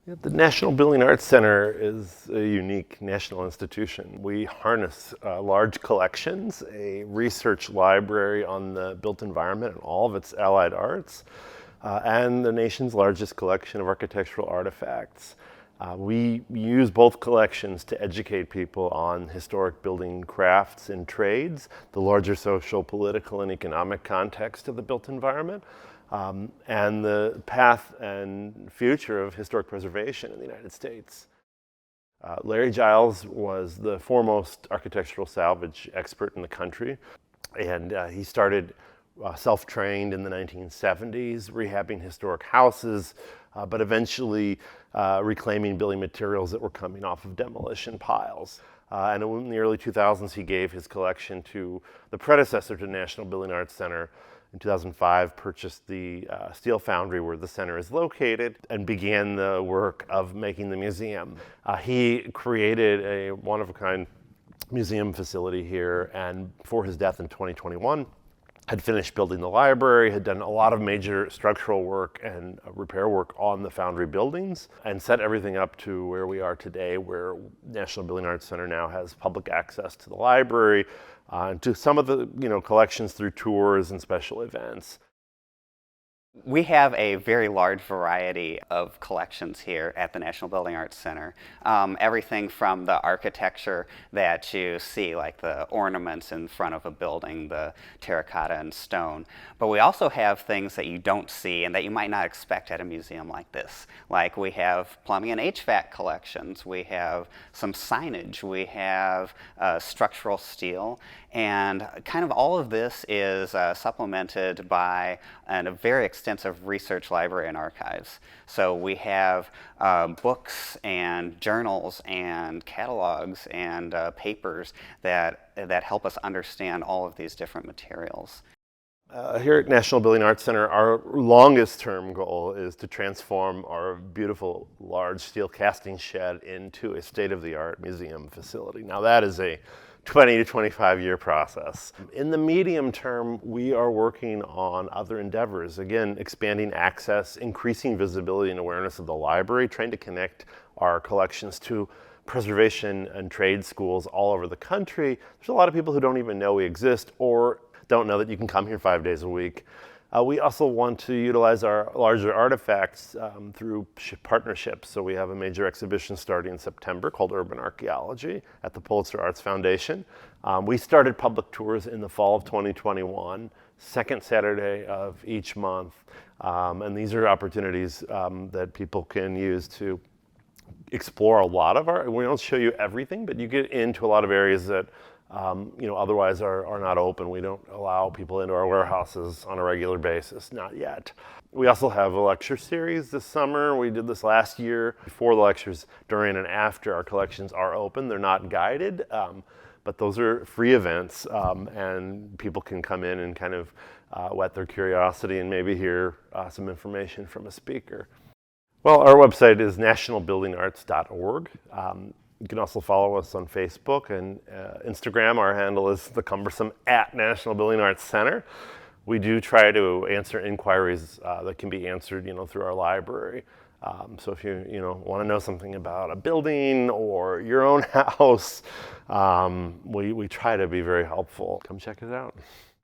Yeah, the National Building Arts Center is a unique national institution. We harness large collections, a research library on the built environment and all of its allied arts, and the nation's largest collection of architectural artifacts. We use both collections to educate people on historic building crafts and trades, the larger social, political, and economic context of the built environment, and the path and future of historic preservation in the United States. Larry Giles was the foremost architectural salvage expert in the country, and he started self-trained in the 1970s, rehabbing historic houses, but eventually reclaiming building materials that were coming off of demolition piles. And in the early 2000s, he gave his collection to the predecessor to National Building Arts Center. In 2005, purchased the steel foundry where the center is located and began the work of making the museum. He created a one-of-a-kind museum facility here, and before his death in 2021, had finished building the library, had done a lot of major structural work and repair work on the foundry buildings, and set everything up to where we are today, where National Building Arts Center now has public access to the library, and to some of the collections through tours and special events. We have a very large variety of collections here at the National Building Arts Center. Everything from the architecture that you see, like the ornaments in front of a building, the terracotta and stone. But we also have things that you don't see and that you might not expect at a museum like this. Like we have plumbing and HVAC collections, we have some signage, we have structural steel, and kind of all of this is supplemented by a very extensive research library and archives. So we have books and journals and catalogs and papers that help us understand all of these different materials. Here at National Building Arts Center, our longest term goal is to transform our beautiful large steel casting shed into a state-of-the-art museum facility. Now that is a 20 to 25 year process. In the medium term, we are working on other endeavors. Again, expanding access, increasing visibility and awareness of the library, trying to connect our collections to preservation and trade schools all over the country. There's a lot of people who don't even know we exist or don't know that you can come here 5 days a week. We also want to utilize our larger artifacts through partnerships. So we have a major exhibition starting in September called Urban Archaeology at the Pulitzer Arts Foundation. We started public tours in the fall of 2021, second Saturday of each month. And these are opportunities that people can use to explore a lot of our, we don't show you everything, but you get into a lot of areas that otherwise are not open. We don't allow people into our warehouses on a regular basis, not yet. We also have a lecture series this summer. We did this last year. Before the lectures, during and after, our collections are open. They're not guided, but those are free events, and people can come in and kind of whet their curiosity and maybe hear some information from a speaker. Well, our website is nationalbuildingarts.org. You can also follow us on Facebook and Instagram. Our handle is the cumbersome @National Building Arts Center. We do try to answer inquiries that can be answered, through our library. So if you want to know something about a building or your own house, we try to be very helpful. Come check it out.